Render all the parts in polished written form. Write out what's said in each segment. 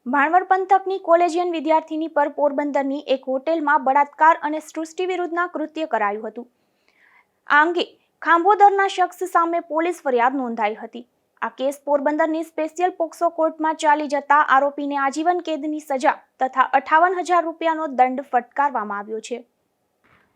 Bhanvad પંથકની collegian વિદ્યાર્થીની પર પોરબંદરની એક હોટેલમાં બળાત્કાર અને સૃષ્ટિ વિરુદ્ધના કૃત્ય કરાયું હતું. આ અંગે ખાંભોદરના શખ્સ સામે પોલીસ ફરિયાદ નોંધાઈ હતી. આ કેસ પોરબંદરની સ્પેશિયલ પોક્સો કોર્ટમાં ચાલી જતા આરોપીને આજીવન કેદની સજા તથા 58,000 રૂપિયાનો દંડ ફટકારવામાં આવ્યો છે.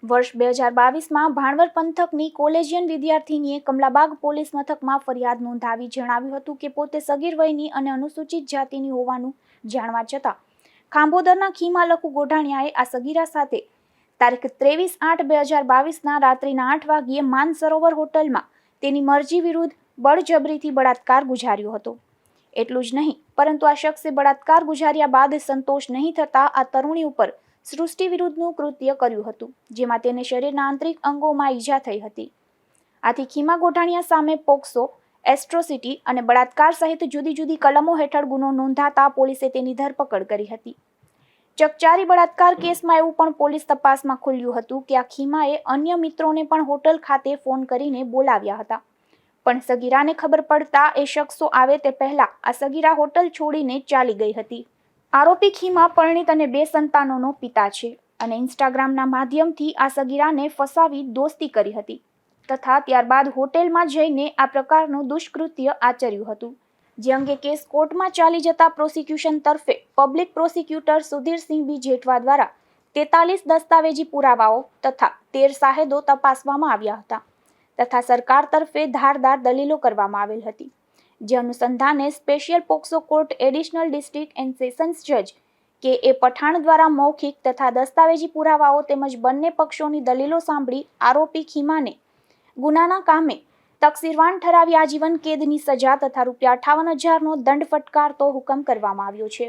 વર્ષ 2022માં ભાણવડ પંથકની કોલેજિયન વિદ્યાર્થીનીએ કમલાબાગ પોલીસ મથકમાં ફરિયાદ નોંધાવી જણાવ્યું હતું કે પોતે સગીર વયની અને અનુસૂચિત જાતિની હોવાનું જાણવા છતાં ખાંભોદરના ખીમાલકુ ગોઢાણીયાએ આ સગીરા સાથે તારીખ 23/8/2022ના રાત્રિના 8 વાગ્યે માનસરોવર હોટલમાં તેની મરજી વિરુદ્ધ બળજબરીથી બળાત્કાર ગુજાર્યો હતો. એટલું જ નહીં પરંતુ આ શખ્સે બળાત્કાર ગુજાર્યા બાદ સંતોષ નહીં થતા આ તરુણી ઉપર સૃષ્ટિ વિરુદ્ધનું કૃત્ય કર્યું હતું, જેમાં તેને શરીરના આંતરિક અંગોમાં ઈજા થઈ હતી. આથી ખીમા ગોઢાણીયા સામે પોક્સો, એટ્રોસિટી અને બળાત્કાર સહિત જુદી જુદી કલમો હેઠળ ગુનો નોંધાતા પોલીસે તેની ધરપકડ કરી હતી. ચકચારી બળાત્કાર કેસમાં એવું પણ પોલીસ તપાસમાં ખુલ્યું હતું કે આ ખીમાએ અન્ય મિત્રોને પણ હોટલ ખાતે ફોન કરીને બોલાવ્યા હતા, પણ સગીરાને ખબર પડતા એ શખ્સો આવે તે પહેલા આ સગીરા હોટલ છોડીને ચાલી ગઈ હતી. આરોપી ખીમા પરણિત અને 2 સંતાનોનો પિતા છે અને ઇન્સ્ટાગ્રામના માધ્યમથી આ સગીરાને ફસાવી દોસ્તી કરી હતી તથા ત્યારબાદ હોટેલમાં જઈને આ પ્રકારનું દુષ્કૃત્ય આચર્યું હતું. જે અંગે કેસ કોર્ટમાં ચાલી જતા પ્રોસિક્યુશન તરફે પબ્લિક પ્રોસિક્યુટર સુધીરસિંહ બી જેઠવા દ્વારા 43 દસ્તાવેજી પુરાવાઓ તથા 13 સાહેદો તપાસવામાં આવ્યા હતા તથા સરકાર તરફે ધારદાર દલીલો કરવામાં આવેલ હતી. જે અનુસંધાને special POCSO court additional district and sessions જજ કે પઠાણ દ્વારા મૌખિક તથા દસ્તાવેજી પુરાવાઓ તેમજ બંને પક્ષોની દલીલો સાંભળી આરોપી ખીમાને ગુનાના કામે તકસીરવાન ઠરાવી આજીવન કેદની સજા તથા રૂપિયા 58,000નો દંડ ફટકારતો હુકમ કરવામાં આવ્યો છે.